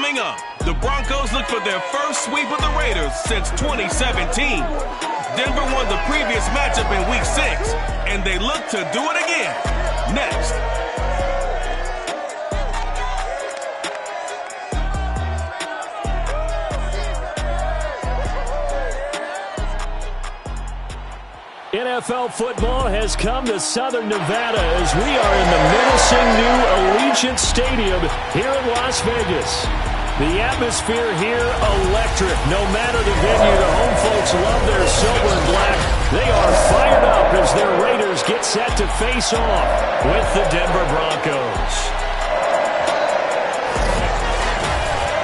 Coming up, the Broncos look for their first sweep of the Raiders since 2017. Denver won the previous matchup in Week 6, and they look to do it again. Next. NFL football has come to Southern Nevada as we are in the menacing new Allegiant Stadium here in Las Vegas. The atmosphere here electric. No matter the venue, the home folks love their silver and black. They are fired up as their Raiders get set to face off with the Denver Broncos.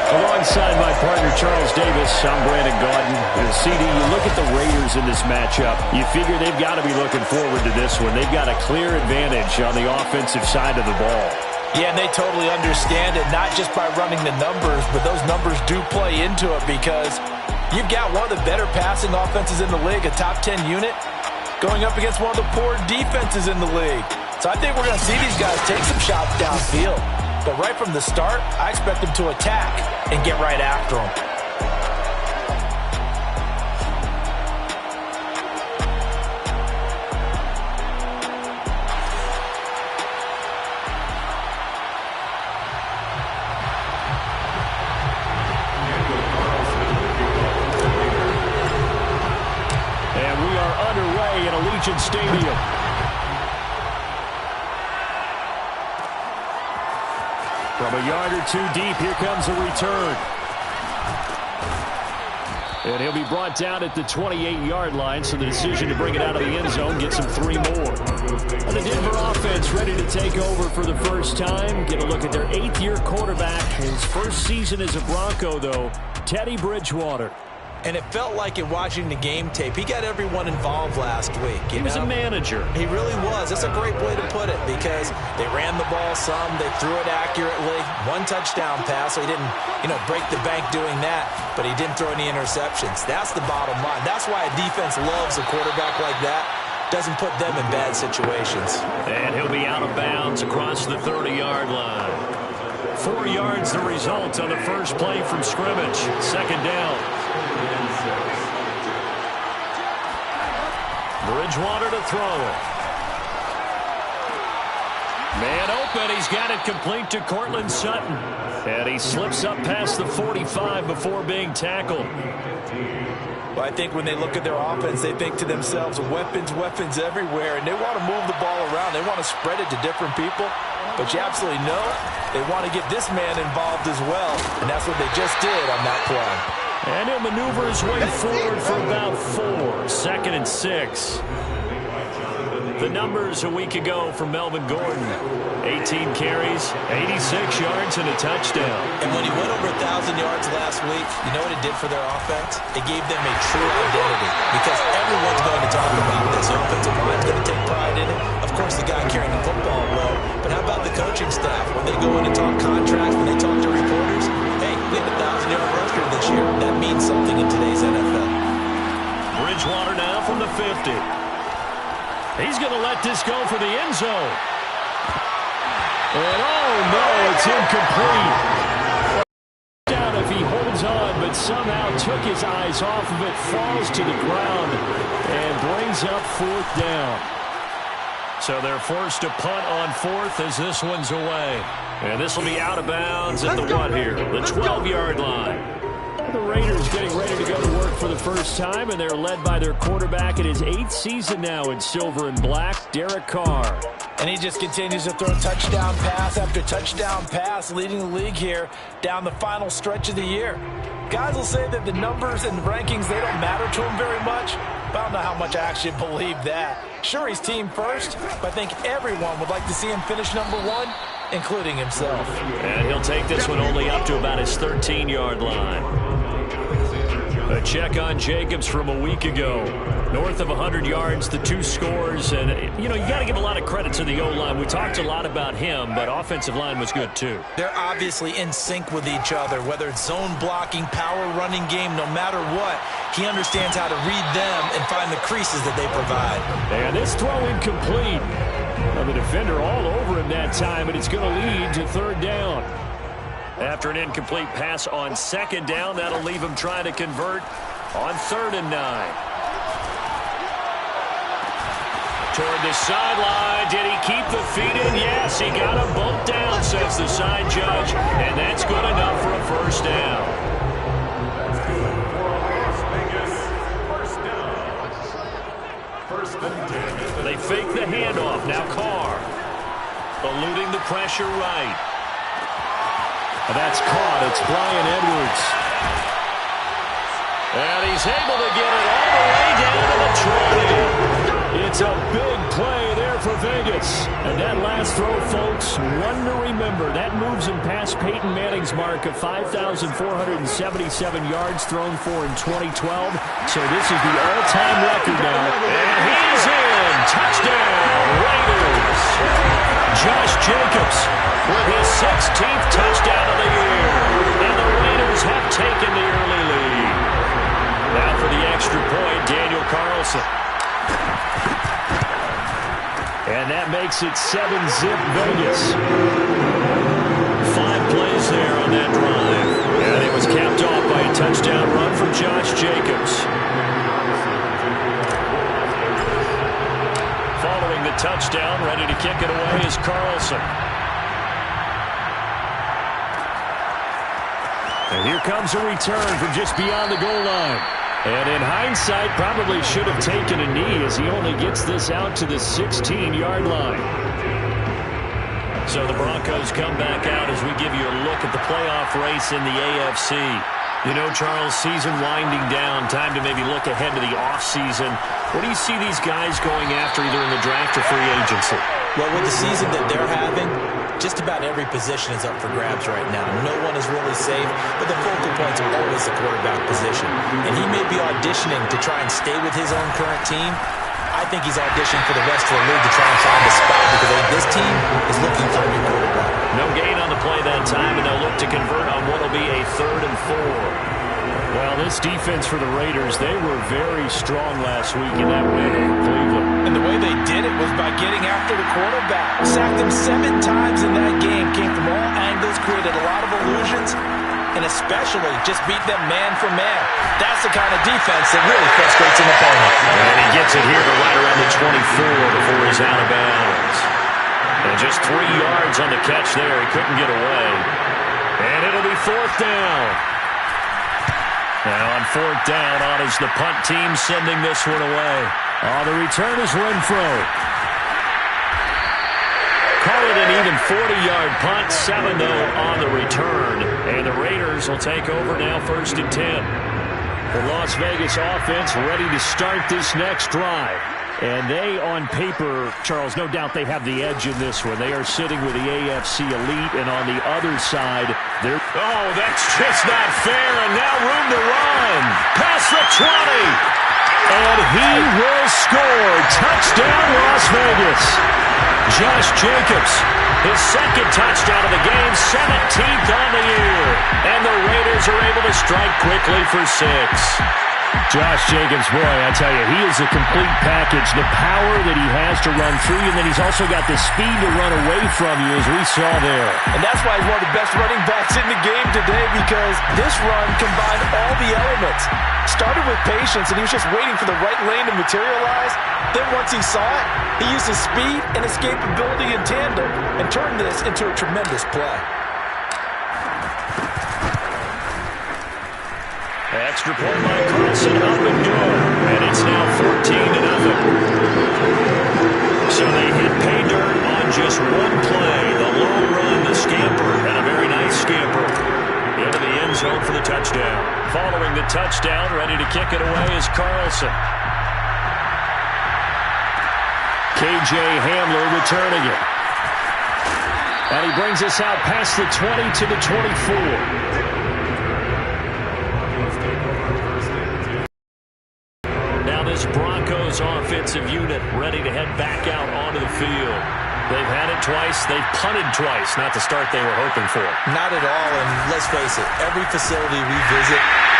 Alongside my partner, Charles Davis, I'm Brandon Gaudin. CD, you look at the Raiders in this matchup, you figure they've got to be looking forward to this one. They've got a clear advantage on the offensive side of the ball. Yeah, and they totally understand it, not just by running the numbers, but those numbers do play into it because you've got one of the better passing offenses in the league, a top 10 unit, going up against one of the poor defenses in the league. So I think we're going to see these guys take some shots downfield. But right from the start, I expect them to attack and get right after them. And we are underway at Allegiant Stadium. From a yard or two deep, here comes a return. And he'll be brought down at the 28-yard line, so the decision to bring it out of the end zone gets him 3 more. And the Denver offense ready to take over for the first time. Get a look at their 8th-year quarterback. His first season as a Bronco, though, Teddy Bridgewater. And it felt like in watching the game tape, he got everyone involved last week. He was a manager. He really was. That's a great way to put it because they ran the ball some, they threw it accurately, 1 touchdown pass, so he didn't, break the bank doing that, but he didn't throw any interceptions. That's the bottom line. That's why a defense loves a quarterback like that. Doesn't put them in bad situations. And he'll be out of bounds across the 30-yard line. 4 yards the result on the first play from scrimmage. Second down. Bridgewater to throw it. Man open. He's got it complete to Cortland Sutton. And he slips up past the 45 before being tackled. Well, I think when they look at their offense, they think to themselves, weapons, weapons everywhere. And they want to move the ball around. They want to spread it to different people. But you absolutely know they want to get this man involved as well. And that's what they just did on that play. And he'll maneuver his way forward for about 4. Second and 6. The numbers a week ago from Melvin Gordon. 18 carries, 86 yards, and a touchdown. And when he went over 1,000 yards last week, you know what it did for their offense? It gave them a true identity because everyone's going to talk about this. The offensive line's going to take pride in it. Of course, the guy carrying the football will. But how about the coaching staff? When they go in and talk contracts, when they talk to reporters, hey, we had a 1,000-yard rusher this year. That means something in today's NFL. Bridgewater now from the 50. He's going to let this go for the end zone. And oh no, it's incomplete. Down if he holds on, but somehow took his eyes off of it, falls to the ground, and brings up 4th down. So they're forced to punt on 4th as this one's away. And this will be out of bounds at the what here? The 12-yard line. The Raiders getting ready to go to work for the first time, and they're led by their quarterback in his 8th season now in silver and black, Derek Carr. And he just continues to throw touchdown pass after touchdown pass, leading the league here down the final stretch of the year. Guys will say that the numbers and rankings, they don't matter to him very much. But I don't know how much I actually believe that. Sure, he's team first, but I think everyone would like to see him finish number 1, including himself. And he'll take this one only up to about his 13-yard line. A check on Jacobs from a week ago. North of 100 yards, the 2 scores. And, you got to give a lot of credit to the O-line. We talked a lot about him, but offensive line was good, too. They're obviously in sync with each other, whether it's zone blocking, power running game, no matter what. He understands how to read them and find the creases that they provide. And this throw incomplete. Well, the defender all over him that time, and it's going to lead to 3rd down. After an incomplete pass on second down, that'll leave him trying to convert on 3rd and 9. Toward the sideline. Did he keep the feet in? Yes, he got them both down, says the side judge. And that's good enough for a first down. They fake the handoff. Now Carr. Eluding the pressure right. And that's caught. It's Bryan Edwards. And he's able to get it all the way down to the 20. It's a big play there for Vegas. And that last throw, folks, one to remember. That moves him past Peyton Manning's mark of 5,477 yards thrown for in 2012. So this is the all-time record now. And he's in. Touchdown, Raiders. Josh Jacobs with his 16th touchdown of the year. And the Raiders have taken the early lead. Now for the extra point, Daniel Carlson. And that makes it 7-zip Vegas. 5 plays there on that drive. And it was capped off by a touchdown run from Josh Jacobs. Following the touchdown, ready to kick it away is Carlson. And here comes a return from just beyond the goal line. And in hindsight, probably should have taken a knee as he only gets this out to the 16-yard line. So the Broncos come back out as we give you a look at the playoff race in the AFC. You know, Charles, season winding down, time to maybe look ahead to the offseason. What do you see these guys going after either in the draft or free agency? Well, with the season that they're having, just about every position is up for grabs right now. No one is really safe, but the focal points are always the quarterback position. And he may be auditioning to try and stay with his own current team. I think he's auditioning for the rest of the league to try and find a spot because I think this team is looking for a new quarterback. No gain on the play that time, and they'll look to convert on what will be a 3rd and 4. Well, this defense for the Raiders, they were very strong last week in that win over Cleveland. And the way they did it was by getting after the quarterback. Sacked him 7 times in that game. Came from all angles, created a lot of illusions, and especially just beat them man for man. That's the kind of defense that really frustrates an opponent. And he gets it here to right around the 24 before he's out of bounds. And just 3 yards on the catch there. He couldn't get away. And it'll be 4th down. Now on 4th down, on is the punt team sending this one away. The return is Renfro. Call it an even 40-yard punt, 7-0 on the return. And the Raiders will take over now 1st and 10. The Las Vegas offense ready to start this next drive. And they, on paper, Charles, no doubt they have the edge in this one. They are sitting with the AFC elite, and on the other side, they're... Oh, that's just not fair, and now room to run. Past the 20. And he will score. Touchdown, Las Vegas. Josh Jacobs, his 2nd touchdown of the game, 17th on the year. And the Raiders are able to strike quickly for 6. Josh Jacobs, boy, I tell you, he is a complete package. The power that he has to run through you, and then he's also got the speed to run away from you, as we saw there. And that's why he's one of the best running backs in the game today, because this run combined all the elements. Started with patience, and he was just waiting for the right lane to materialize. Then once he saw it, he used his speed and escapability in tandem and turned this into a tremendous play. Extra point by Carlson, up and good. And it's now 14-0. So they hit pay dirt on just one play. The long run, the scamper, and a very nice scamper into the end zone for the touchdown. Following the touchdown, ready to kick it away is Carlson. KJ Hamler returning it. And he brings us out past the 20 to the 24. Broncos offensive unit ready to head back out onto the field. They've had it twice. They've punted twice. Not the start they were hoping for. Not at all, and let's face it, every facility we visit,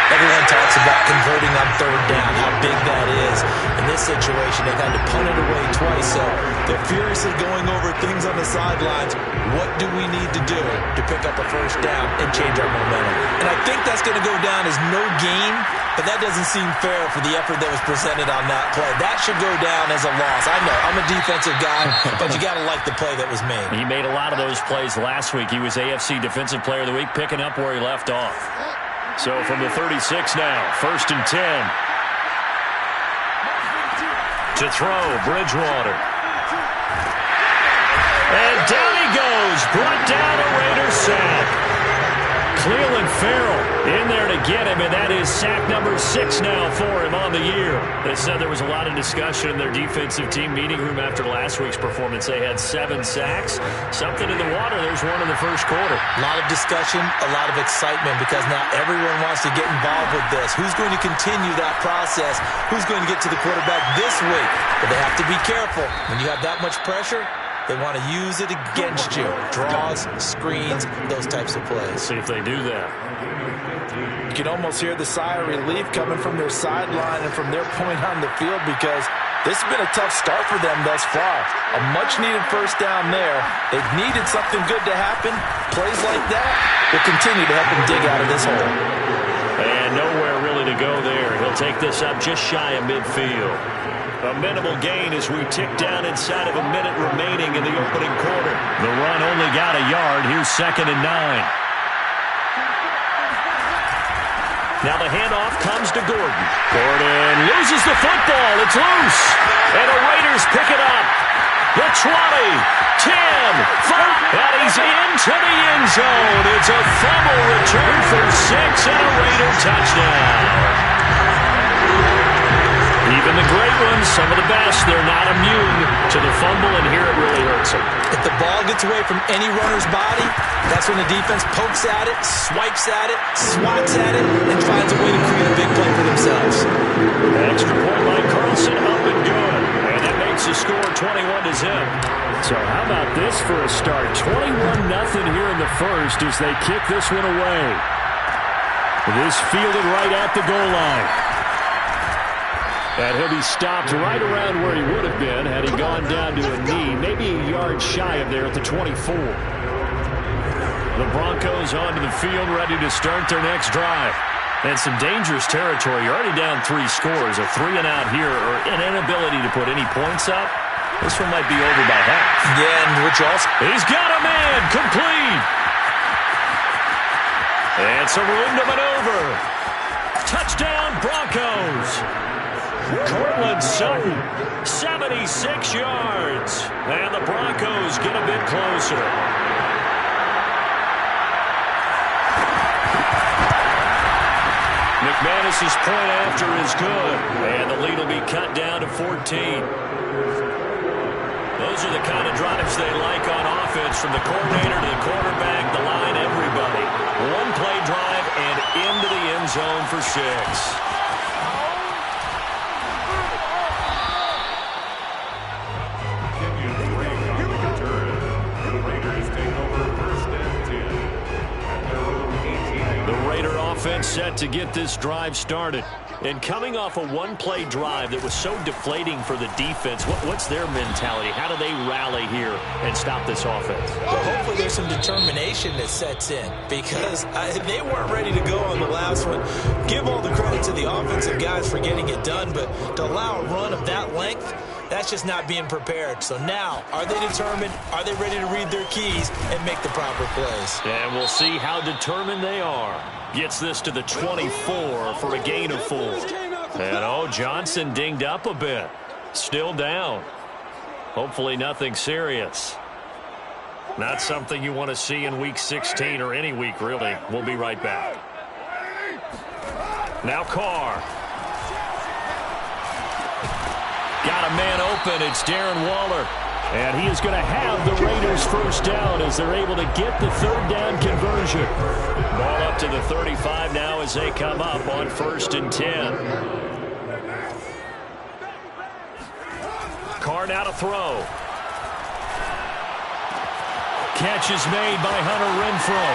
everyone talks about converting on 3rd down, how big that is. In this situation, they've had to punt it away twice, so their furiously going over things on the sidelines. What do we need to do to pick up a first down and change our momentum? And I think that's going to go down as no gain, but that doesn't seem fair for the effort that was presented on that play. That should go down as a loss. I know, I'm a defensive guy, but you got to like the play that was made. He made a lot of those plays last week. He was AFC Defensive Player of the Week, picking up where he left off. So from the 36 now, 1st and 10. To throw, Bridgewater. And down he goes. Brought down a Raiders sack. Cleveland Farrell in there to get him, and that is sack number 6 now for him on the year. They said there was a lot of discussion in their defensive team meeting room after last week's performance. They had 7 sacks. Something in the water. There's one in the first quarter. A lot of discussion, a lot of excitement, because now everyone wants to get involved with this. Who's going to continue that process? Who's going to get to the quarterback this week? But they have to be careful. When you have that much pressure, they want to use it against you. Draws, screens, those types of plays. See if they do that. You can almost hear the sigh of relief coming from their sideline and from their point on the field, because this has been a tough start for them thus far. A much-needed first down there. They've needed something good to happen. Plays like that will continue to help them dig out of this hole. And nowhere really to go there. He'll take this up just shy of midfield. A minimal gain as we tick down inside of a minute remaining in the opening quarter. The run only got a yard. Here's 2nd and 9. Now the handoff comes to Gordon. Gordon loses the football. It's loose. And the Raiders pick it up. The 20, 10, 5. And he's into the end zone. It's a fumble return for 6 and a Raider touchdown. Even the great ones, some of the best, they're not immune to the fumble, and here it really hurts them. If the ball gets away from any runner's body, that's when the defense pokes at it, swipes at it, swats at it, and finds a way to create a big play for themselves. Extra point by Carlson, up and good. And that makes the score 21-0. So how about this for a start? 21-0 here in the first as they kick this one away. This fielded right at the goal line. And he'll be stopped right around where he would have been had he gone down to a knee, maybe a yard shy of there at the 24. The Broncos onto the field, ready to start their next drive. And some dangerous territory. You're already down 3 scores, a 3-and-out here, or an inability to put any points up. This one might be over by half. Yeah, and which also... He's got a man, complete. And some room to maneuver. Touchdown, Broncos. Cortland Sutton, 76 yards. And the Broncos get a bit closer. McManus's point after is good. And the lead will be cut down to 14. Those are the kind of drives they like on offense, from the coordinator to the quarterback, the line, everybody. One play drive and into the end zone for 6. Offense set to get this drive started. And coming off a one-play drive that was so deflating for the defense, what's their mentality? How do they rally here and stop this offense? Well, hopefully there's some determination that sets in, because they weren't ready to go on the last one. Give all the credit to the offensive guys for getting it done, but to allow a run of that length, that's just not being prepared. So now, are they determined? Are they ready to read their keys and make the proper plays? And we'll see how determined they are. Gets this to the 24 for a gain of 4. And, Johnson dinged up a bit. Still down. Hopefully nothing serious. Not something you want to see in Week 16 or any week, really. We'll be right back. Now Carr. Got a man open. It's Darren Waller. And he is going to have the Raiders first down as they're able to get the third down conversion. Ball up to the 35 now as they come up on 1st and 10. Carr now to throw. Catch is made by Hunter Renfrow.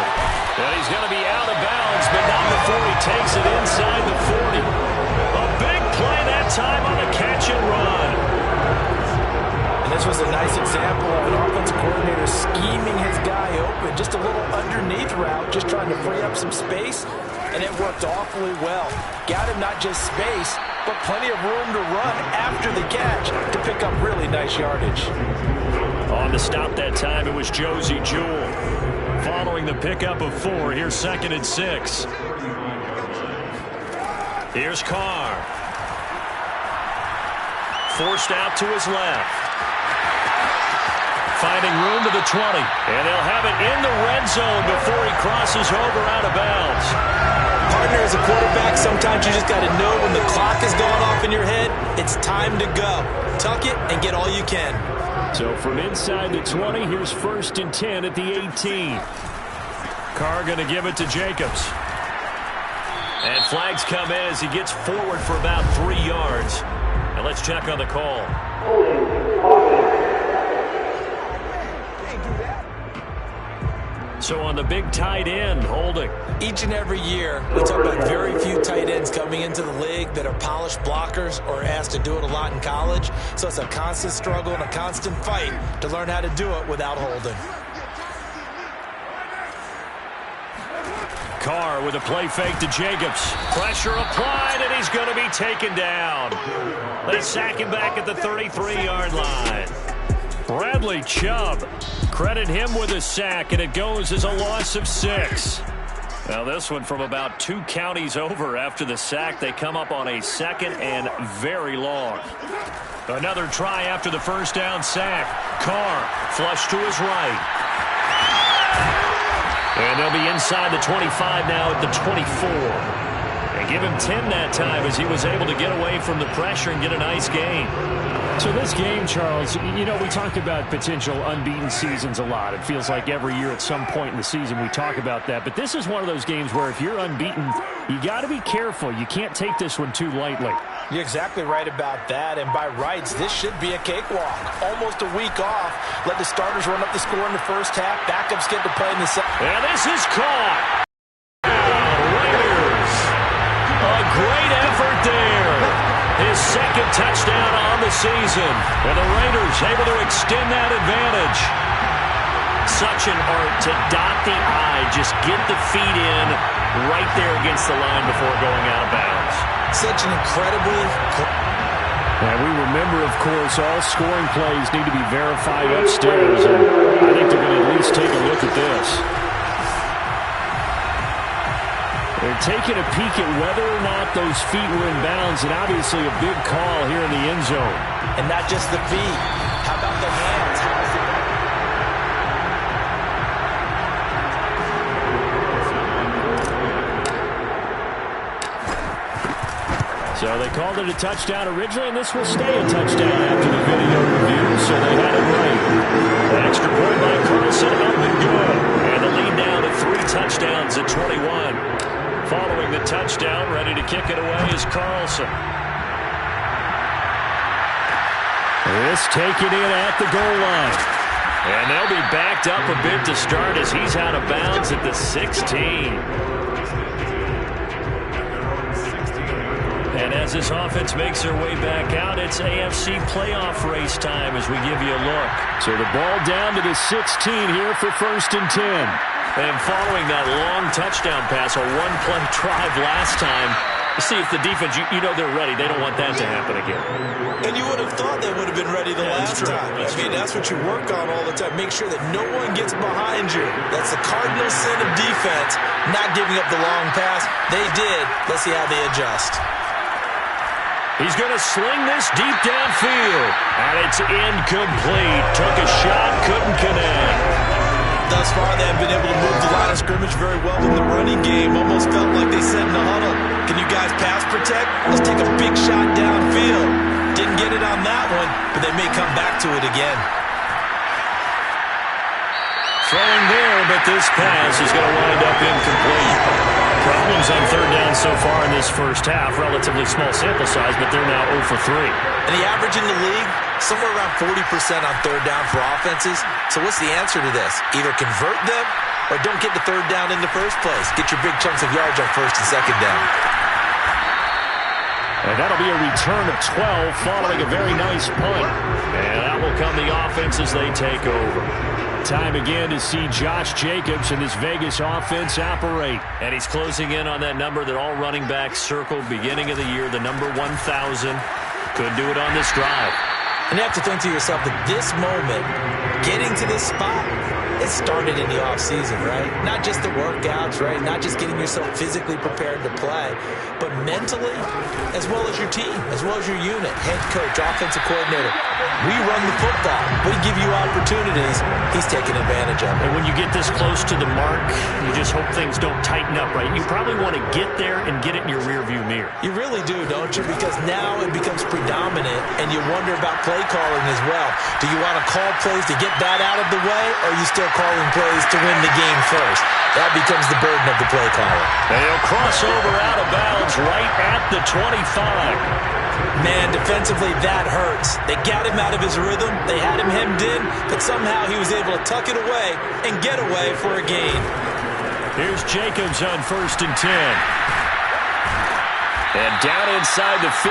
And he's going to be out of bounds, but not before he takes it inside the 40. A big play that time on the catch and run. And this This was a nice example of an offensive coordinator scheming his guy open. Just a little underneath route, just trying to free up some space, and it worked awfully well. Got him not just space, but plenty of room to run after the catch to pick up really nice yardage. On the stop that time, it was Josie Jewell. Following the pickup of 4, here's 2nd and 6. Here's Carr. Forced out to his left. Finding room to the 20. And they'll have it in the red zone before he crosses over out of bounds. Partner, as a quarterback, sometimes you just got to know when the clock is going off in your head, it's time to go. Tuck it and get all you can. So from inside the 20, here's 1st and 10 at the 18. Carr going to give it to Jacobs. And flags come in as he gets forward for about 3 yards. And let's check on the call. So on the big tight end, holding. Each and every year, we talk about very few tight ends coming into the league that are polished blockers or asked to do it a lot in college. So it's a constant struggle and a constant fight to learn how to do it without holding. Carr with a play fake to Jacobs. Pressure applied, and he's going to be taken down. They sack him back at the 33-yard line. Bradley Chubb, credit him with a sack, and it goes as a loss of 6. Now this one from about 2 counties over after the sack. They come up on a 2nd and very long. Another try after the first down sack. Carr flush to his right. And they'll be inside the 25 now at the 24. And give him 10 that time as he was able to get away from the pressure and get a nice gain. So this game, Charles, you know, we talk about potential unbeaten seasons a lot. It feels like every year at some point in the season we talk about that. But this is one of those games where if you're unbeaten, you got to be careful. You can't take this one too lightly. You're exactly right about that. And by rights, this should be a cakewalk. Almost a week off. Let the starters run up the score in the first half. Backups get to play in the second. And this is caught. Raiders. A great effort there. His 2nd touchdown on the season. And the Raiders able to extend that advantage. Such an art to dot the I. Just get the feet in right there against the line before going out of bounds. Such an incredibly... And we remember, of course, all scoring plays need to be verified upstairs. And I think they're going to at least take a look at this. They're taking a peek at whether or not those feet were in bounds, and obviously a big call here in the end zone. And not just the feet. How about the hands? So they called it a touchdown originally, and this will stay a touchdown after the video review, so they had it right. An extra point by Carlson, up and good. And the lead down to 3 touchdowns at 21. Following the touchdown, ready to kick it away is Carlson. This taken in at the goal line. And they'll be backed up a bit to start as he's out of bounds at the 16. And as this offense makes their way back out, it's AFC playoff race time as we give you a look. So the ball down to the 16 here for 1st and 10. And following that long touchdown pass, a 1-play drive last time, see if the defense, you know they're ready. They don't want that to happen again. And you would have thought they would have been ready the last time. I mean, that's what you work on all the time. Make sure that no one gets behind you. That's the cardinal sin of defense, not giving up the long pass. They did. Let's see how they adjust. He's going to sling this deep downfield. And it's incomplete. Took a shot, couldn't connect. Thus far, they have been able to move the line of scrimmage very well in the running game. Almost felt like they said in the huddle, can you guys pass protect? Let's take a big shot downfield. Didn't get it on that one, but they may come back to it again. Throwing there, but this pass is going to wind up incomplete. Problems on 3rd down so far in this first half. Relatively small sample size, but they're now 0 for 3. And the average in the league, somewhere around 40% on 3rd down for offenses. So what's the answer to this? Either convert them or don't get the 3rd down in the first place. Get your big chunks of yards on 1st and 2nd down. And that'll be a return of 12 following a very nice punt. And that will come the offense as they take over. Time again to see Josh Jacobs and this Vegas offense operate. And he's closing in on that number that all running backs circled beginning of the year, the number 1,000. Could do it on this drive. And you have to think to yourself that this moment, getting to this spot, it started in the offseason, right? Not just the workouts, right? Not just getting yourself physically prepared to play, but mentally, as well as your team, as well as your unit, head coach, offensive coordinator. We run the football. We give you opportunities. He's taking advantage of it. And when you get this close to the mark, you just hope things don't tighten up, right? You probably want to get there and get it in your rearview mirror. You really do, don't you? Because now it becomes predominant, and you wonder about play calling as well. Do you want to call plays to get that out of the way, or are you still calling plays to win the game first? That becomes the burden of the play caller. And he'll cross over out of bounds right at the 25. Man, defensively, that hurts. They got him out of his rhythm. They had him hemmed in, but somehow he was able to tuck it away and get away for a gain. Here's Jacobs on 1st and 10. And down inside the 15,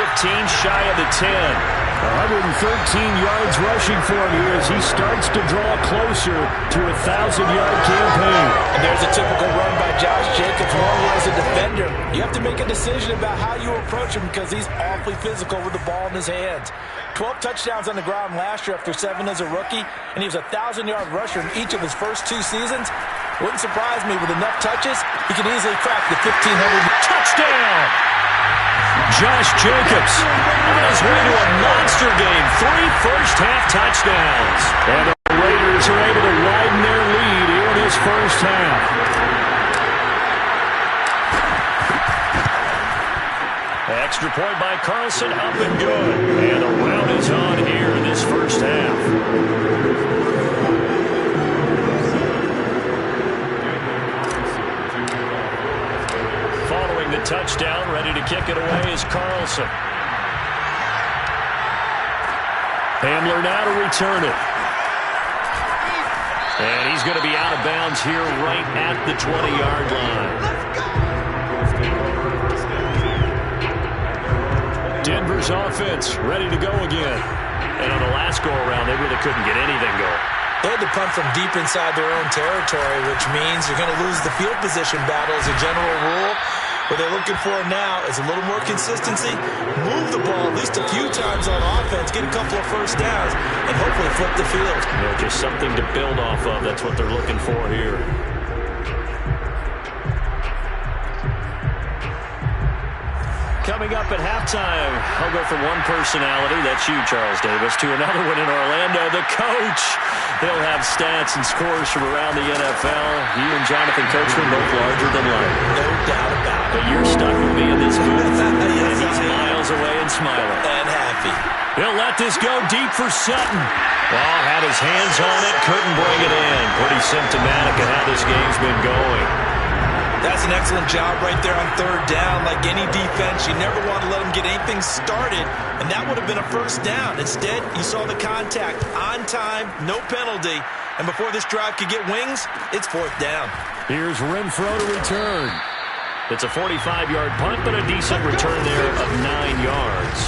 shy of the 10. 113 yards rushing for him here as he starts to draw closer to a 1,000-yard campaign. And there's a typical run by Josh Jacobs, one who as a defender. You have to make a decision about how you approach him because he's awfully physical with the ball in his hands. 12 touchdowns on the ground last year after 7 as a rookie, and he was a 1,000-yard rusher in each of his first 2 seasons. Wouldn't surprise me with enough touches, he can easily crack the 1,500. Touchdown! Josh Jacobs on his way to a monster game. 3 first-half touchdowns. And the Raiders are able to widen their lead here in this first half. Extra point by Carlson, up and good. And the round is on here in this first half. Following the touchdown, ready to kick it away is Carlson. Hamler now to return it. And he's going to be out of bounds here right at the 20-yard line. Denver's offense ready to go again. And on the last go-around, they really couldn't get anything going. They had to punt from deep inside their own territory, which means you're going to lose the field position battle as a general rule. What they're looking for now is a little more consistency, move the ball at least a few times on offense, get a couple of first downs, and hopefully flip the field. Yeah, just something to build off of. That's what they're looking for here. Coming up at halftime, I'll go from one personality, that's you, Charles Davis, to another one in Orlando, the coach. He'll have stats and scores from around the NFL. You and Jonathan Coachman both larger than life. No doubt about it. But you're stuck with me in this booth, and he's miles away and smiling. And happy. He'll let this go deep for Sutton. Well, had his hands on it, couldn't bring it in. Pretty symptomatic of how this game's been going. That's an excellent job right there on 3rd down. Like any defense, you never want to let them get anything started, and that would have been a first down. Instead, you saw the contact on time, no penalty, and before this drive could get wings, it's 4th down. Here's Renfro to return. It's a 45-yard punt, but a decent return there of 9 yards.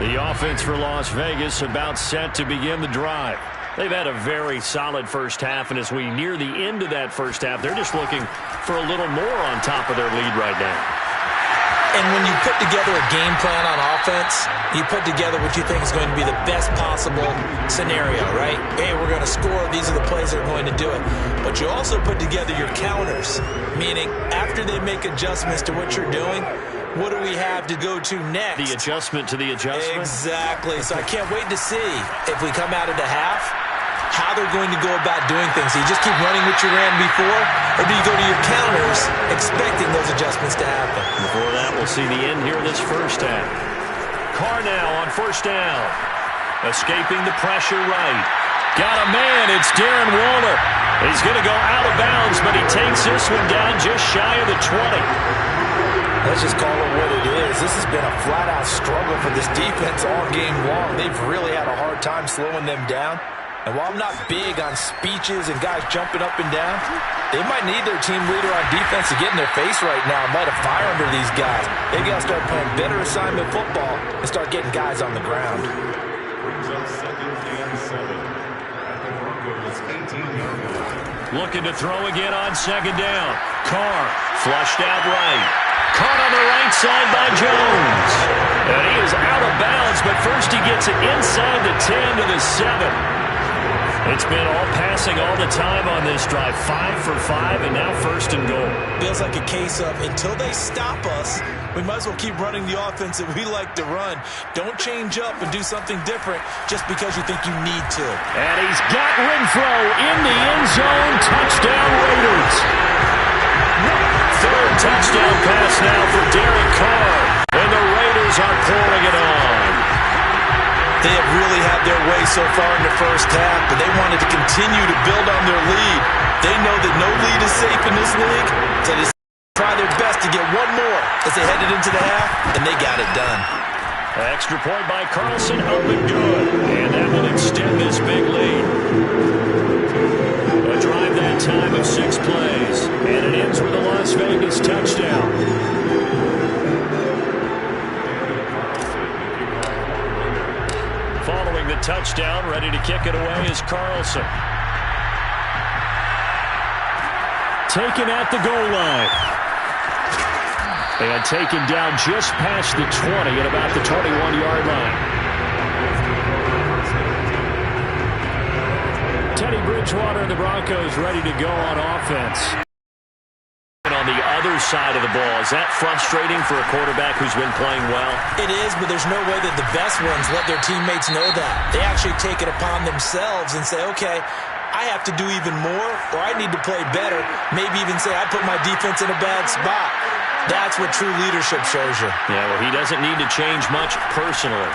The offense for Las Vegas about set to begin the drive. They've had a very solid first half, and as we near the end of that first half, they're just looking for a little more on top of their lead right now. And when you put together a game plan on offense, you put together what you think is going to be the best possible scenario, right? Hey, we're going to score. These are the plays that are going to do it. But you also put together your counters, meaning after they make adjustments to what you're doing, what do we have to go to next? The adjustment to the adjustment? Exactly. So I can't wait to see if we come out of the half, how they're going to go about doing things. Do you just keep running what you ran before, or do you go to your counters expecting those adjustments to happen? Before that, we'll see the end here of this first half. Carr now on 1st down. Escaping the pressure right. Got a man. It's Darren Waller. He's going to go out of bounds, but he takes this one down just shy of the 20. Let's just call it what it is. This has been a flat-out struggle for this defense all game long. They've really had a hard time slowing them down. And while I'm not big on speeches and guys jumping up and down, they might need their team leader on defense to get in their face right now and light a fire under these guys. They've got to start playing better assignment football and start getting guys on the ground. Looking to throw again on second down. Carr flushed out right. Caught on the right side by Jones. And he is out of bounds, but first he gets it inside the 10 to the 7. It's been all passing all the time on this drive. 5 for 5, and now first and goal. Feels like a case of until they stop us, we might as well keep running the offense that we like to run. Don't change up and do something different just because you think you need to. And he's got Renfro in the end zone. Touchdown Raiders. Third touchdown pass now for Derek Carr. And the Raiders are pouring it on. They have really had their way so far in the first half, but they wanted to continue to build on their lead. They know that no lead is safe in this league, so they try their best to get one more as they headed into the half, and they got it done. Extra point by Carlson, up and good. And that will extend this big lead. A drive that time of 6 plays, and it ends with a Las Vegas touchdown. Following the touchdown, ready to kick it away is Carlson. Taken at the goal line. And taken down just past the 20 at about the 21-yard line. Teddy Bridgewater and the Broncos ready to go on offense. On the other side of the ball, is that frustrating for a quarterback who's been playing well? It is, but there's no way that the best ones let their teammates know that. They actually take it upon themselves and say, okay, I have to do even more, or I need to play better. Maybe even say, I put my defense in a bad spot. That's what true leadership shows you. Yeah, well, he doesn't need to change much personally.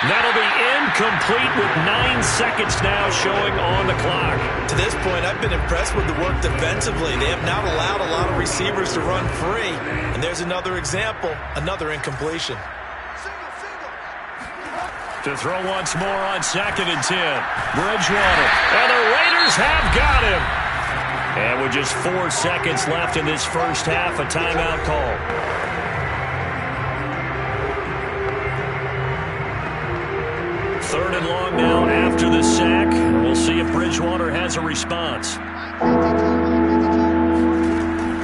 That'll be incomplete with 9 seconds now showing on the clock. To this point, I've been impressed with the work defensively. They have not allowed a lot of receivers to run free. And there's another example, another incompletion. To throw once more on 2nd and 10. Bridgewater. And the Raiders have got him. And with just 4 seconds left in this first half, a timeout call. 3rd and long now after the sack. We'll see if Bridgewater has a response.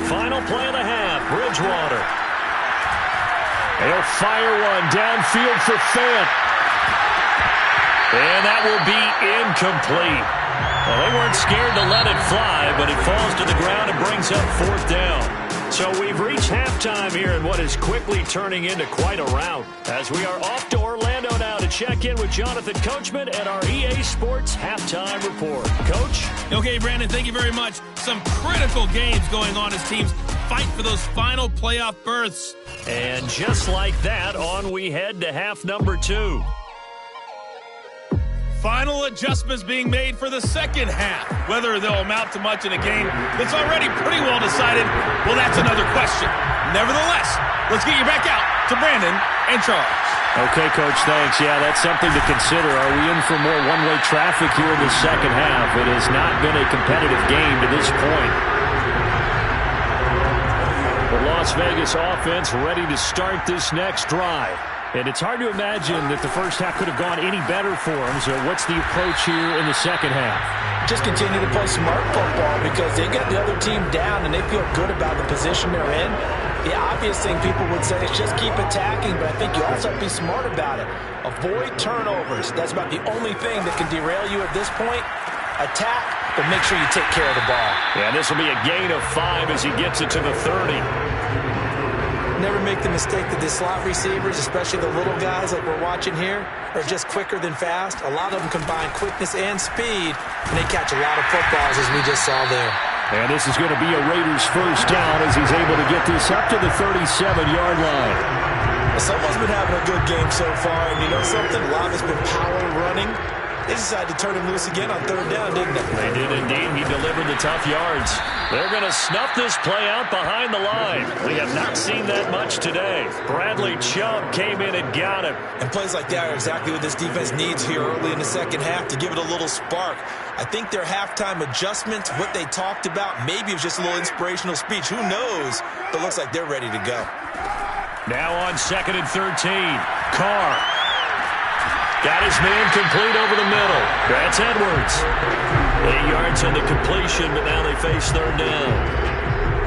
Final play of the half. Bridgewater. He'll fire one downfield for Fant. And that will be incomplete. Well, they weren't scared to let it fly, but it falls to the ground and brings up 4th down. So we've reached halftime here in what is quickly turning into quite a rout, as we are off to Orlando now to check in with Jonathan Coachman and our EA Sports Halftime Report. Coach? Okay, Brandon, thank you very much. Some critical games going on as teams fight for those final playoff berths. And just like that, on we head to half number 2. Final adjustments being made for the second half. Whether they'll amount to much in a game that's already pretty well decided, well, that's another question. Nevertheless, let's get you back out to Brandon and Charles. Okay, Coach, thanks. Yeah, that's something to consider. Are we in for more one-way traffic here in the second half? It has not been a competitive game to this point. The Las Vegas offense ready to start this next drive. And it's hard to imagine that the first half could have gone any better for them. So what's the approach here in the second half? Just continue to play smart football because they get the other team down and they feel good about the position they're in. The obvious thing people would say is just keep attacking, but I think you also have to be smart about it. Avoid turnovers. That's about the only thing that can derail you at this point. Attack, but make sure you take care of the ball. Yeah, this will be a gain of 5 as he gets it to the 30. Never make the mistake that the slot receivers, especially the little guys like we're watching here, are just quicker than fast. A lot of them combine quickness and speed, and they catch a lot of footballs as we just saw there. And this is going to be a Raiders first down as he's able to get this up to the 37-yard line. Someone's been having a good game so far, and you know something? A lot of it's been power running. They decided to turn him loose again on third down, didn't they? They did indeed. He delivered the tough yards. They're going to snuff this play out behind the line. We have not seen that much today. Bradley Chubb came in and got him. And plays like that are exactly what this defense needs here early in the second half to give it a little spark. I think their halftime adjustments, what they talked about, maybe it was just a little inspirational speech. Who knows? But it looks like they're ready to go. Now on 2nd and 13. Carr. Got his man complete over the middle. That's Edwards. 8 yards on the completion, but now they face third down.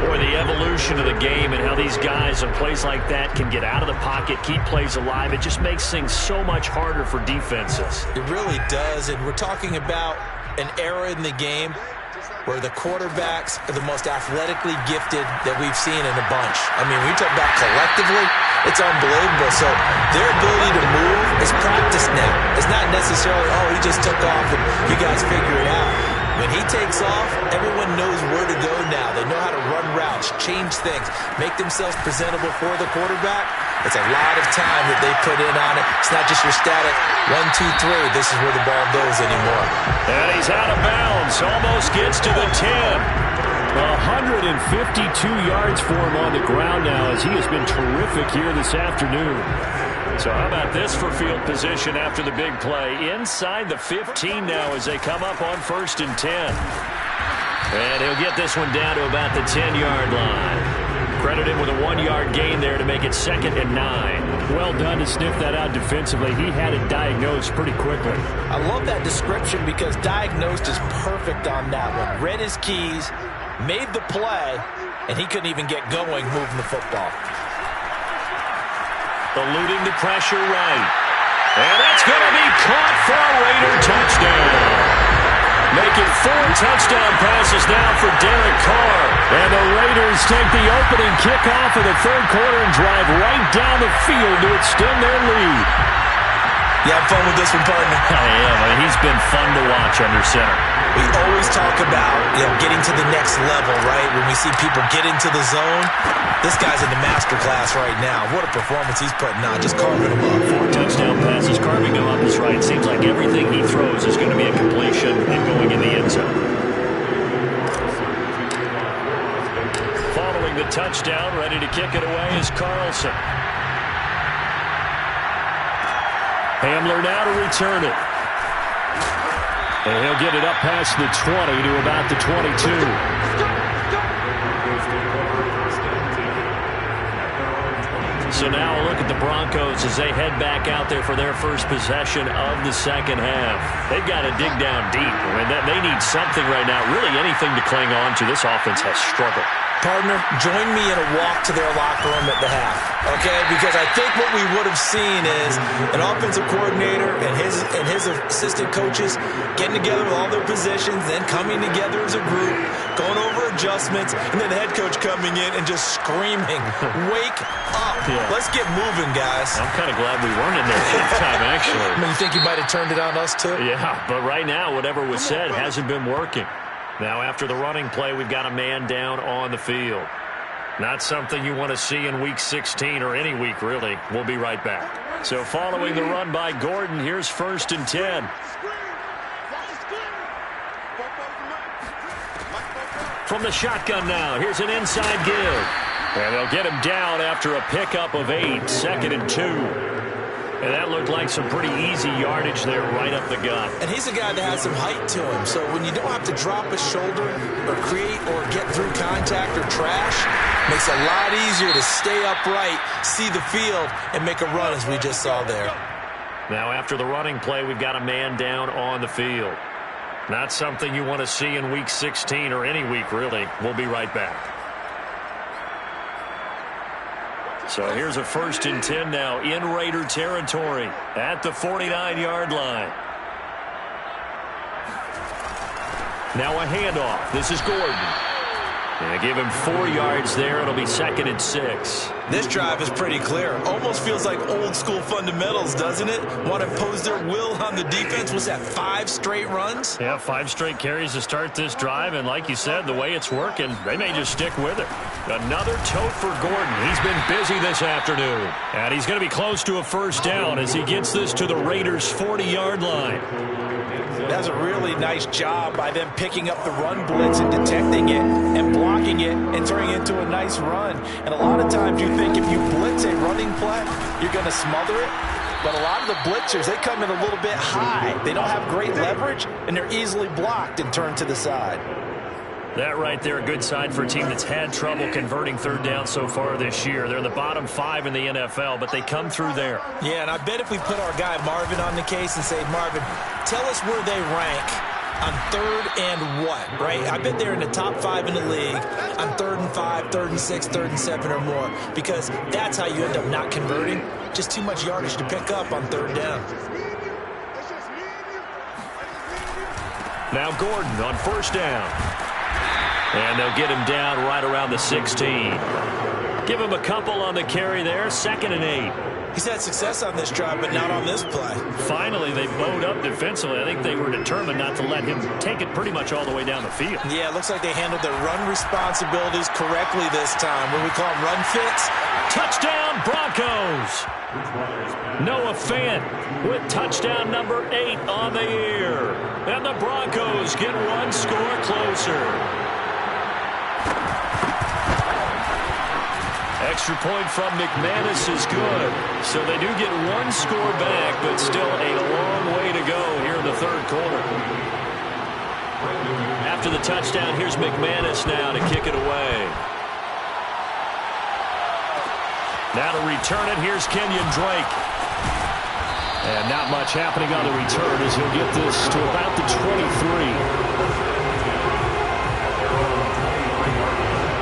Boy, the evolution of the game and how these guys on plays like that can get out of the pocket, keep plays alive, it just makes things so much harder for defenses. It really does, and we're talking about an era in the game where the quarterbacks are the most athletically gifted that we've seen in a bunch. I mean, when you talk about collectively, it's unbelievable. So their ability to move is practice now. It's not necessarily, oh, he just took off and you guys figure it out. When he takes off, everyone knows where to go now. They know how to run routes, change things, make themselves presentable for the quarterback. It's a lot of time that they put in on it. It's not just your static 1, 2, 3. This is where the ball goes anymore. And he's out of bounds. Almost gets to the 10. 152 yards for him on the ground now as he has been terrific here this afternoon. So how about this for field position after the big play? Inside the 15 now as they come up on 1st and 10. And he'll get this one down to about the 10-yard line. Credit him with a 1-yard gain there to make it 2nd and 9. Well done to sniff that out defensively. He had it diagnosed pretty quickly. I love that description because diagnosed is perfect on that one. Read his keys, made the play, and he couldn't even get going moving the football. Eluding the pressure right. And that's going to be caught for a Raider touchdown. Making 4 touchdown passes now for Derek Carr. And the Raiders take the opening kickoff of the third quarter and drive right down the field to extend their lead. You have fun with this one, partner? I am. I mean, he's been fun to watch under center. We always talk about, getting to the next level, right? When we see people get into the zone, this guy's in the master class right now. What a performance he's putting on, just carving them up. 4 touchdown passes, carving them up is right. Seems like everything he throws is going to be a completion and going in the end zone. Following the touchdown, ready to kick it away is Carlson. Hamler now to return it. And he'll get it up past the 20 to about the 22. So now a look at the Broncos as they head back out there for their first possession of the second half. They've got to dig down deep. I mean, they need something right now, really anything to cling on to. This offense has struggled. Partner, join me in a walk to their locker room at the half, okay? Because I think what we would have seen is an offensive coordinator and his assistant coaches getting together with all their positions, then coming together as a group, going over adjustments, and then the head coach coming in and just screaming, wake up. Yeah. Let's get moving, guys. I'm kind of glad we weren't in there that time, actually. I mean, you think he might have turned it on us, too? Yeah, but right now, whatever was said hasn't been working. Now, after the running play, we've got a man down on the field. Not something you want to see in Week 16 or any week, really. We'll be right back. So following the run by Gordon, here's 1st and 10. From the shotgun now, here's an inside give. And they'll get him down after a pickup of 8, 2nd and 2. And that looked like some pretty easy yardage there right up the gut. And he's a guy that has some height to him. So when you don't have to drop a shoulder or create or get through contact or trash, makes it a lot easier to stay upright, see the field, and make a run as we just saw there. Now after the running play, we've got a man down on the field. Not something you want to see in Week 16 or any week, really. We'll be right back. So here's a 1st and 10 now in Raider territory at the 49-yard line. Now a handoff. This is Gordon. Yeah, give him 4 yards there. It'll be 2nd and 6. This drive is pretty clear. Almost feels like old school fundamentals, doesn't it? Want to impose their will on the defense. Was that 5 straight runs? Yeah, 5 straight carries to start this drive. And like you said, the way it's working, they may just stick with it. Another tote for Gordon. He's been busy this afternoon. And he's going to be close to a first down as he gets this to the Raiders' 40-yard line. That's a really nice job by them picking up the run blitz and detecting it and blocking it and turning it into a nice run. And a lot of times you think if you blitz a running play, you're going to smother it. But a lot of the blitzers, they come in a little bit high. They don't have great leverage, and they're easily blocked and turned to the side. That right there, a good sign for a team that's had trouble converting third down so far this year. They're in the bottom 5 in the NFL, but they come through there. Yeah, and I bet if we put our guy Marvin on the case and say, Marvin, tell us where they rank on 3rd and what, right? I bet they're in the top 5 in the league on 3rd and 5, 3rd and 6, 3rd and 7 or more, because that's how you end up not converting. Just too much yardage to pick up on 3rd down. Now Gordon on first down. And they'll get him down right around the 16. Give him a couple on the carry there. 2nd and 8. He's had success on this drive, but not on this play. Finally, they bowed up defensively. I think they were determined not to let him take it pretty much all the way down the field. Yeah, it looks like they handled their run responsibilities correctly this time. What we call them run fits. Touchdown, Broncos. Noah Fant with touchdown number 8 on the year. And the Broncos get 1 score closer. Extra point from McManus is good. So they do get 1 score back, but still a long way to go here in the 3rd quarter. After the touchdown, here's McManus now to kick it away. Now to return it, here's Kenyon Drake. And not much happening on the return as he'll get this to about the 23.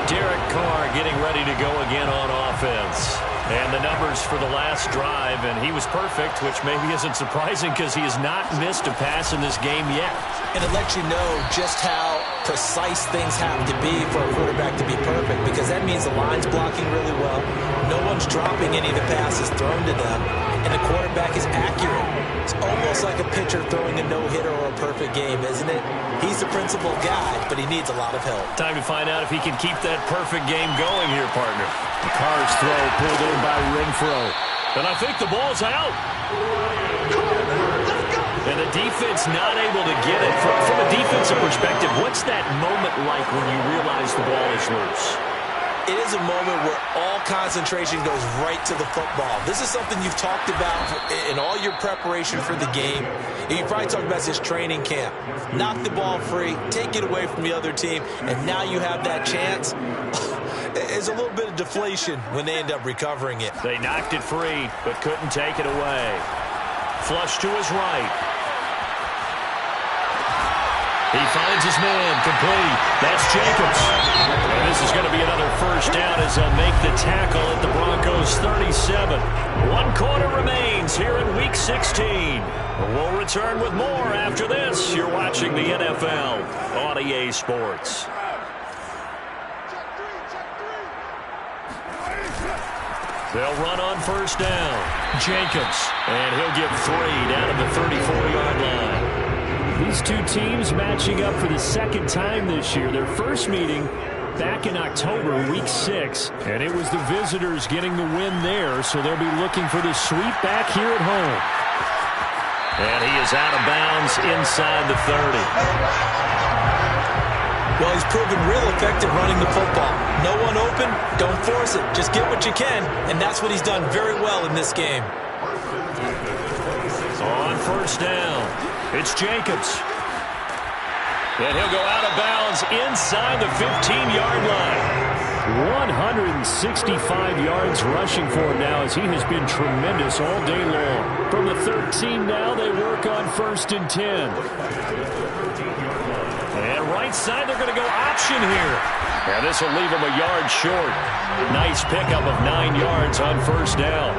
Derek Carr getting ready to go again on offense. And the numbers for the last drive, and he was perfect, which maybe isn't surprising because he has not missed a pass in this game yet. And it lets you know just how precise things have to be for a quarterback to be perfect, because that means the line's blocking really well. No one's dropping any of the passes thrown to them, and the quarterback is accurate. It's almost like a pitcher throwing a no-hitter or a perfect game, isn't it? He's the principal guy, but he needs a lot of help. Time to find out if he can keep that perfect game going here, partner. The Carr's throw pulled in by Renfro. And I think the ball's out. And the defense not able to get it. From a defensive perspective, what's that moment like when you realize the ball is loose? It is a moment where all concentration goes right to the football. This is something you've talked about in all your preparation for the game. You probably talked about this training camp. Knock the ball free, take it away from the other team, and now you have that chance. There's a little bit of deflation when they end up recovering it. They knocked it free, but couldn't take it away. Flush to his right. He finds his man, complete. That's Jacobs. And this is going to be another first down as they'll make the tackle at the Broncos 37. 1 quarter remains here in Week 16. We'll return with more after this. You're watching the NFL on EA Sports. They'll run on first down. Jacobs. And he'll get 3 down at the 34-yard line. These two teams matching up for the 2nd time this year. Their first meeting back in October, Week 6. And it was the visitors getting the win there, so they'll be looking for the sweep back here at home. And he is out of bounds inside the 30. Well, he's proven real effective running the football. No one open, don't force it. Just get what you can, and that's what he's done very well in this game. On first down, it's Jacobs. And he'll go out of bounds inside the 15-yard line. 165 yards rushing for him now as he has been tremendous all day long. From the 13 now, they work on 1st and 10. And right side, they're going to go option here. And this will leave him a yard short. Nice pickup of 9 yards on first down.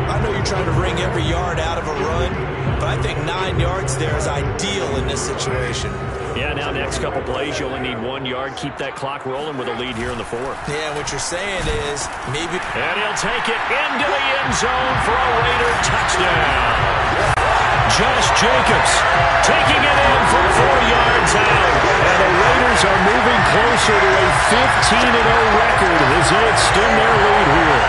I know you're trying to wring every yard out of a run, but I think 9 yards there is ideal in this situation. Yeah, now next couple plays, you only need 1 yard. Keep that clock rolling with a lead here in the fourth. Yeah, what you're saying is maybe... And he'll take it into the end zone for a Raider touchdown. Josh Jacobs taking it in from 4 yards out. And the Raiders are moving closer to a 15-0 record as they extend their lead here.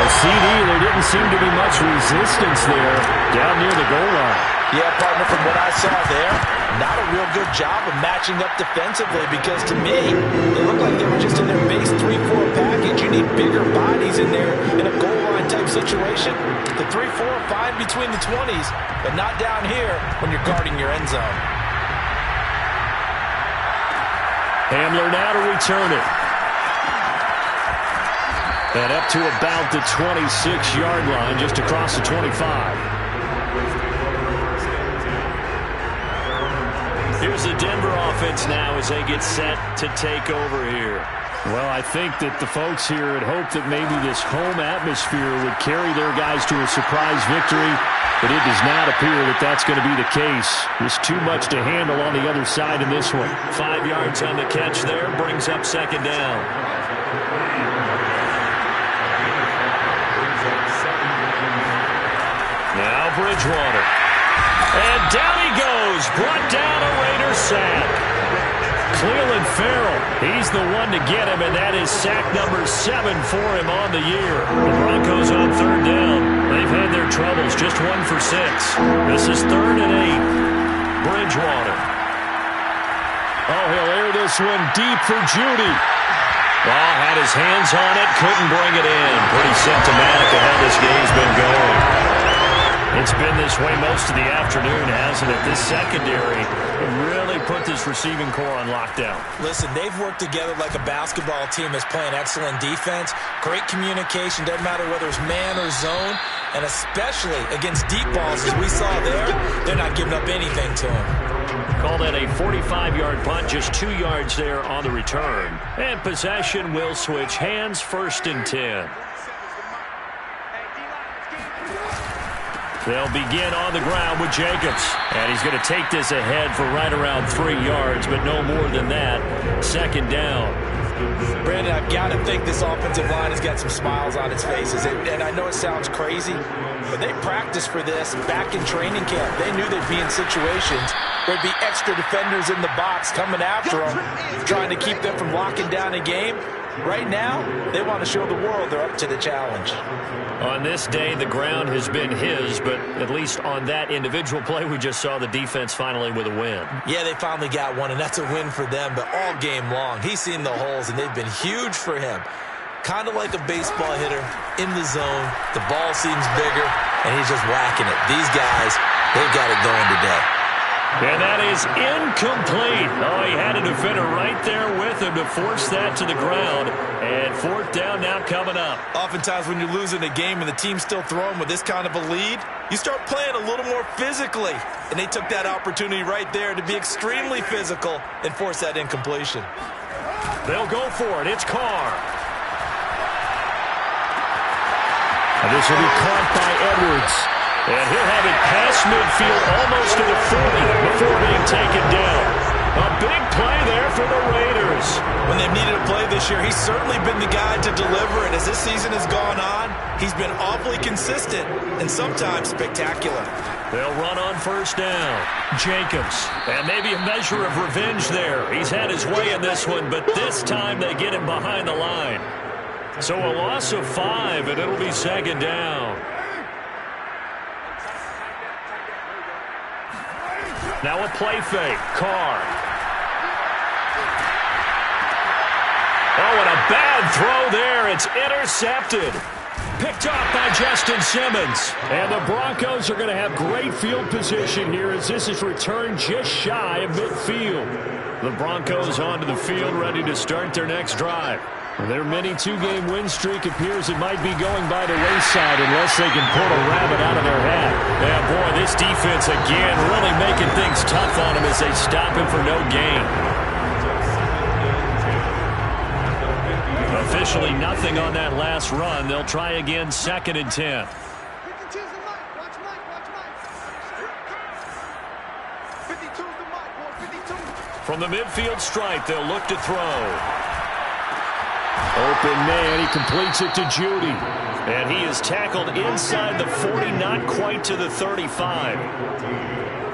CD, there didn't seem to be much resistance there down near the goal line. Yeah, partner, from what I saw there, not a real good job of matching up defensively because to me, they looked like they were just in their base 3-4 package. You need bigger bodies in there in a goal line type situation. The 3-4 are fine between the 20s, but not down here when you're guarding your end zone. Hamler now to return it. And up to about the 26-yard line, just across the 25. Here's the Denver offense now as they get set to take over here. Well, I think that the folks here had hoped that maybe this home atmosphere would carry their guys to a surprise victory, but it does not appear that that's going to be the case. There's too much to handle on the other side in this one. 5 yards on the catch there, brings up second down. Now Bridgewater. And down he goes. Brought down a Raiders sack. Cleveland Farrell, he's the one to get him, and that is sack number 7 for him on the year. The Broncos on third down. They've had their troubles, just 1 for 6. This is 3rd and 8. Bridgewater. Oh, he'll air this one deep for Judy. Well, had his hands on it, couldn't bring it in. Pretty symptomatic of how this game's been going. It's been this way most of the afternoon, hasn't it? This secondary really put this receiving core on lockdown. Listen, they've worked together like a basketball team that's playing excellent defense. Great communication, doesn't matter whether it's man or zone. And especially against deep balls, as we saw there, they're not giving up anything to them. Call that a 45-yard punt, just 2 yards there on the return. And possession will switch hands, 1st and 10. They'll begin on the ground with Jacobs. And he's going to take this ahead for right around 3 yards, but no more than that. 2nd down. Brandon, I've got to think this offensive line has got some smiles on its faces. And I know it sounds crazy, but they practiced for this back in training camp. They knew they'd be in situations where there'd be extra defenders in the box coming after them, trying to keep them from locking down a game. Right now, they want to show the world they're up to the challenge. On this day, the ground has been his, but at least on that individual play, we just saw the defense finally with a win. Yeah, they finally got one, and that's a win for them, but all game long, he's seen the holes, and they've been huge for him. Kind of like a baseball hitter in the zone. The ball seems bigger, and he's just whacking it. These guys, they've got it going today. And that is incomplete. Oh, he had a defender right there with him to force that to the ground. And 4th down now coming up. Oftentimes when you're losing a game and the team's still throwing with this kind of a lead, you start playing a little more physically. And they took that opportunity right there to be extremely physical and force that incompletion. They'll go for it. It's Carr. And this will be caught by Edwards. And he'll have it past midfield almost to the 40 before being taken down. A big play there for the Raiders. When they've needed a play this year, he's certainly been the guy to deliver. And as this season has gone on, he's been awfully consistent and sometimes spectacular. They'll run on 1st down. Jacobs. And maybe a measure of revenge there. He's had his way in this one, but this time they get him behind the line. So a loss of 5, and it'll be 2nd down. Now a play fake. Carr. Oh, and a bad throw there. It's intercepted. Picked off by Justin Simmons. And the Broncos are going to have great field position here as this is returned just shy of midfield. The Broncos onto the field ready to start their next drive. Their mini 2-game win streak appears it might be going by the wayside unless they can pull a rabbit out of their hat. Yeah, boy, this defense again really making things tough on him as they stop him for no gain. Officially nothing on that last run. They'll try again, 2nd and 10. From the midfield stripe, they'll look to throw. Open man, he completes it to Judy. And he is tackled inside the 40, not quite to the 35.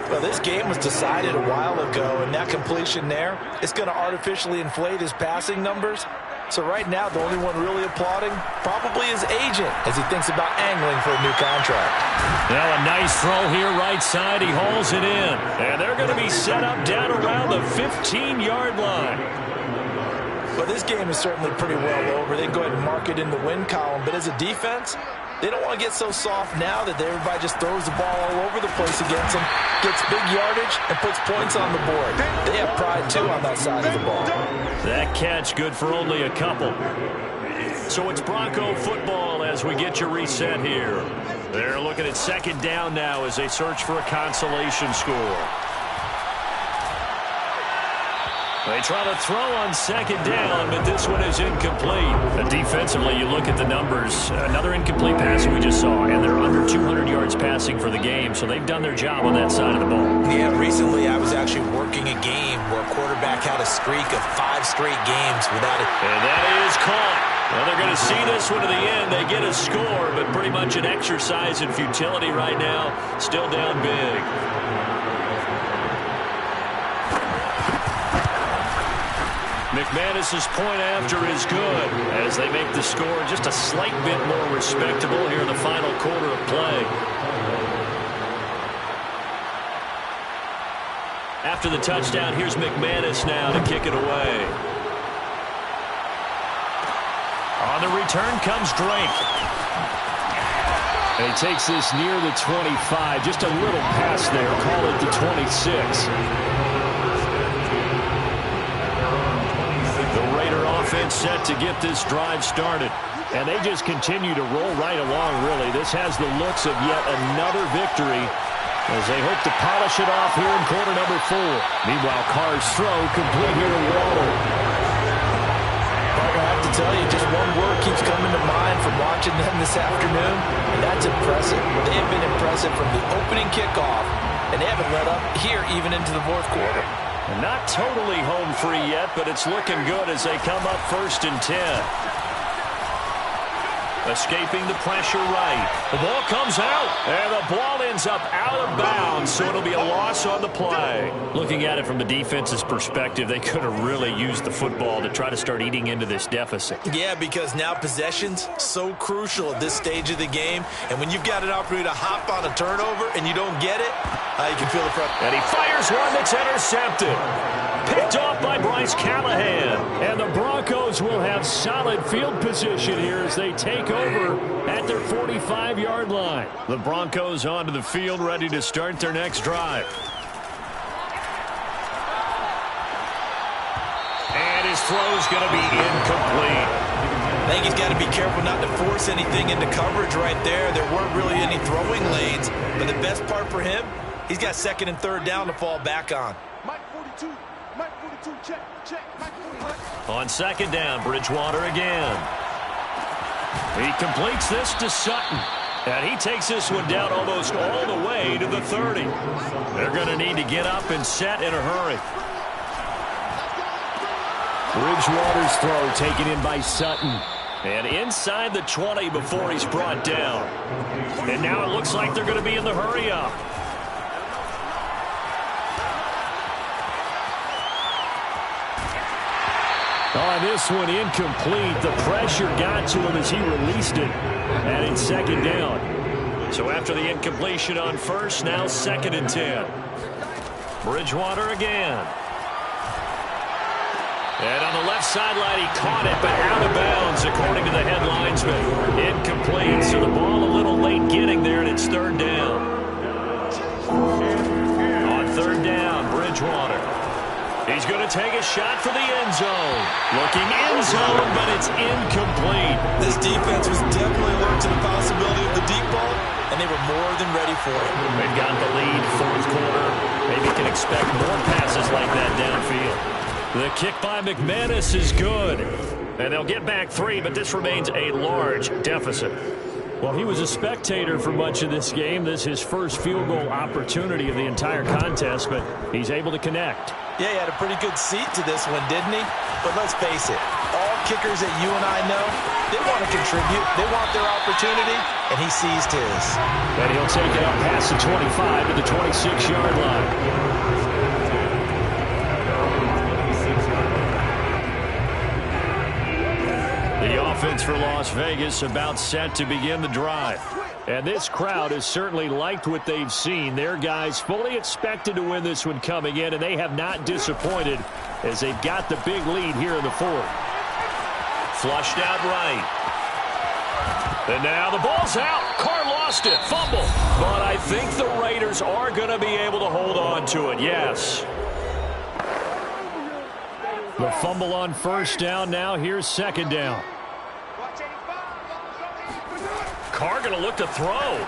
Well, this game was decided a while ago, and that completion there is going to artificially inflate his passing numbers. So right now, the only one really applauding probably his agent as he thinks about angling for a new contract. Now a nice throw here right side. He hauls it in. And they're going to be set up down around the 15-yard line. Well, this game is certainly pretty well over. They can go ahead and mark it in the win column. But as a defense, they don't want to get so soft now that everybody just throws the ball all over the place against them, gets big yardage, and puts points on the board. They have pride, too, on that side of the ball. That catch good for only a couple. So it's Bronco football as we get you reset here. They're looking at second down now as they search for a consolation score. They try to throw on second down, but this one is incomplete. Defensively, you look at the numbers. Another incomplete pass we just saw, and they're under 200 yards passing for the game, so they've done their job on that side of the ball. Yeah, recently I was actually working a game where a quarterback had a streak of 5 straight games without it. And that is caught. Well, they're going to see this one to the end. They get a score, but pretty much an exercise in futility right now. Still down big. McManus's point after is good as they make the score just a slight bit more respectable here in the final quarter of play. After the touchdown, here's McManus now to kick it away. On the return comes Drake. And he takes this near the 25. Just a little pass there. Call it the 26. Offense set to get this drive started. And they just continue to roll right along, really. This has the looks of yet another victory as they hope to polish it off here in quarter number 4. Meanwhile, Carr's throw complete here to Waddle. I have to tell you, just one word keeps coming to mind from watching them this afternoon, and that's impressive. They have been impressive from the opening kickoff, and they haven't let up here even into the fourth quarter. Not totally home free yet, but it's looking good as they come up 1st and 10. Escaping the pressure right. The ball comes out, and the ball ends up out of bounds, so it'll be a loss on the play. Looking at it from the defense's perspective, they could have really used the football to try to start eating into this deficit. Yeah, because now possession's so crucial at this stage of the game, and when you've got an opportunity to hop on a turnover and you don't get it, you can feel the pressure. And he fires one that's intercepted. Picked off by Bryce Callahan. And the Broncos will have solid field position here as they take over at their 45-yard line. The Broncos onto the field ready to start their next drive. And his throw's going to be incomplete. I think he's got to be careful not to force anything into coverage right there. There weren't really any throwing lanes, but the best part for him, he's got 2nd and 3rd down to fall back on. On 2nd down, Bridgewater again. He completes this to Sutton. And he takes this one down almost all the way to the 30. They're going to need to get up and set in a hurry. Bridgewater's throw taken in by Sutton. And inside the 20 before he's brought down. And now it looks like they're going to be in the hurry-up. On this one, incomplete. The pressure got to him as he released it. And in 2nd down. So after the incompletion on 1st, now 2nd and 10. Bridgewater again. And on the left sideline, he caught it, but out of bounds, according to the head linesman. Incomplete, so the ball a little late getting there, and it's 3rd down. On 3rd down, Bridgewater. He's going to take a shot for the end zone. Looking end zone, but it's incomplete. This defense was definitely alert to the possibility of the deep ball, and they were more than ready for it. They've got the lead, 4th quarter. Maybe can expect more passes like that downfield. The kick by McManus is good. And they'll get back 3, but this remains a large deficit. Well, he was a spectator for much of this game. This is his first field goal opportunity of the entire contest, but he's able to connect. Yeah, he had a pretty good seat to this one, didn't he? But let's face it, all kickers that you and I know, they want to contribute. They want their opportunity, and he seized his. And he'll take it up past the 25 to the 26-yard line. The offense for Las Vegas about set to begin the drive. And this crowd has certainly liked what they've seen. Their guys fully expected to win this one coming in, and they have not disappointed as they've got the big lead here in the fourth. Flushed out right. And now the ball's out. Carr lost it. Fumble. But I think the Raiders are going to be able to hold on to it. Yes. The fumble on first down. Now here's second down. Carr going to look to throw.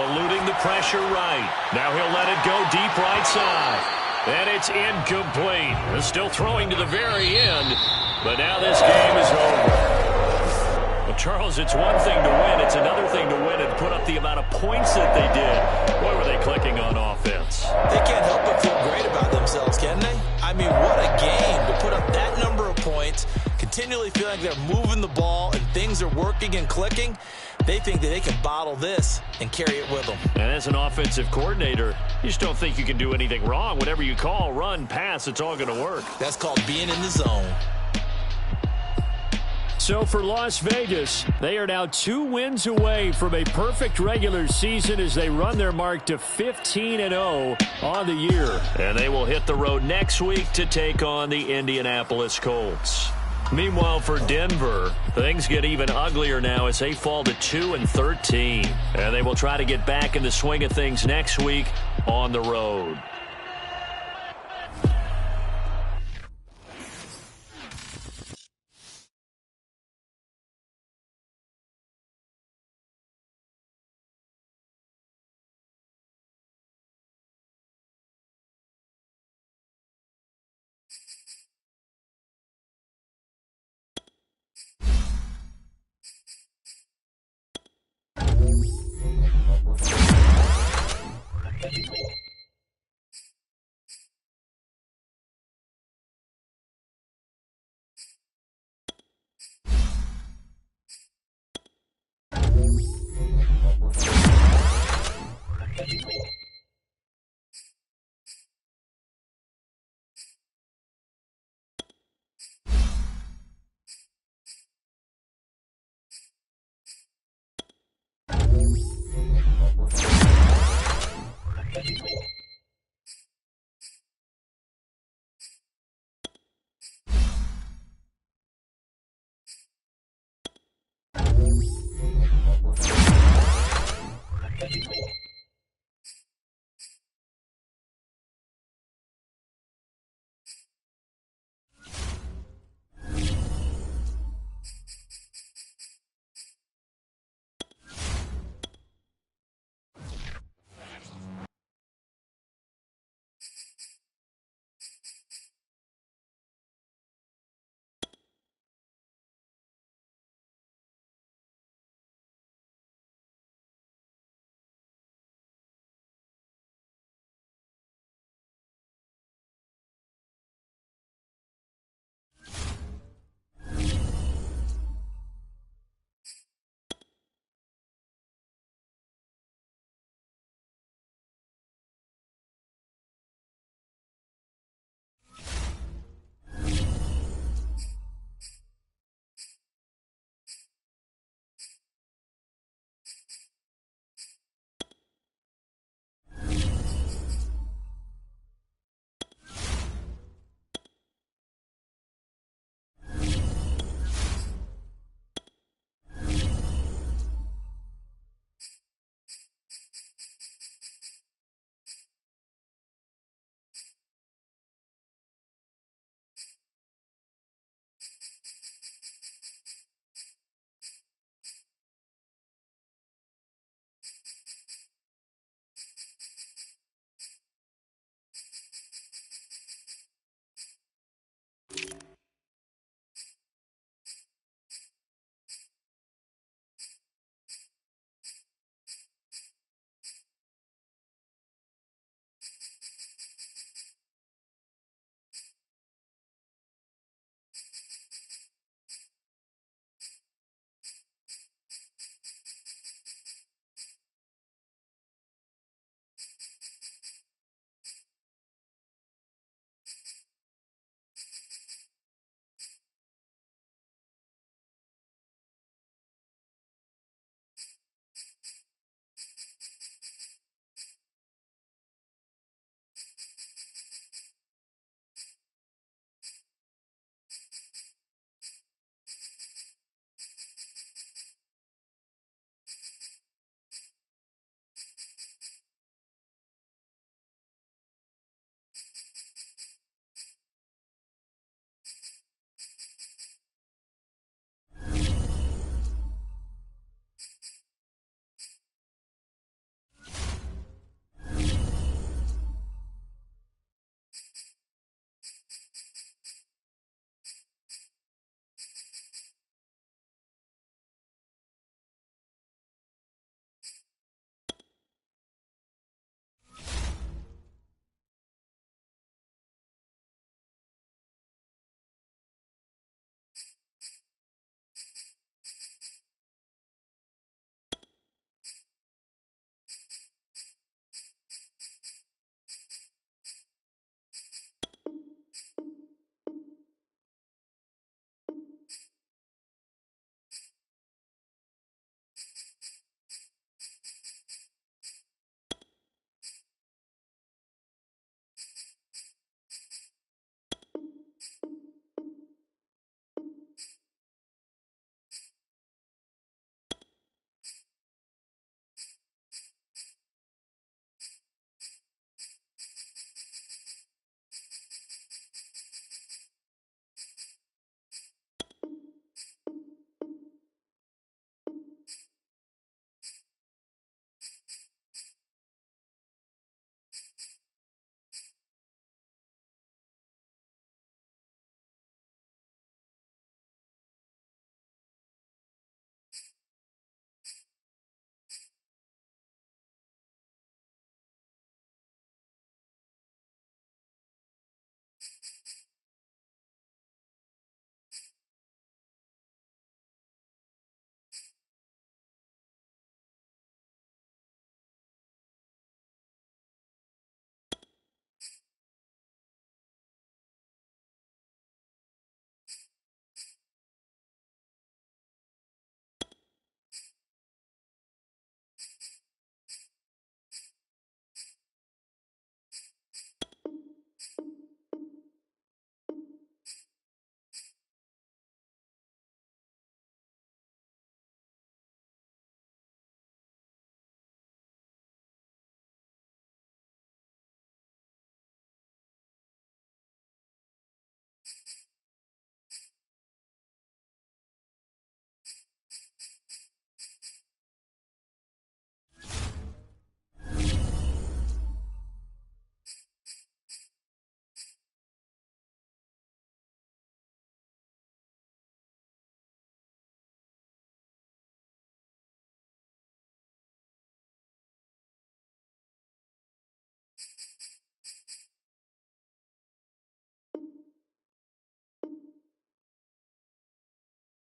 Eluding the pressure right. Now he'll let it go deep right side. And it's incomplete. They're still throwing to the very end. But now this game is over. Well, Charles, it's one thing to win. It's another thing to win and put up the amount of points that they did. Boy, were they clicking on offense. They can't help but feel great about themselves, can they? I mean, what a game to put up that number of points, continually feeling like they're moving the ball and things are working and clicking. They think that they can bottle this and carry it with them. And as an offensive coordinator, you just don't think you can do anything wrong. Whatever you call, run, pass, it's all going to work. That's called being in the zone. So for Las Vegas, they are now 2 wins away from a perfect regular season as they run their mark to 15-0 on the year. And they will hit the road next week to take on the Indianapolis Colts. Meanwhile, for Denver, things get even uglier now as they fall to 2-13. And they will try to get back in the swing of things next week on the road.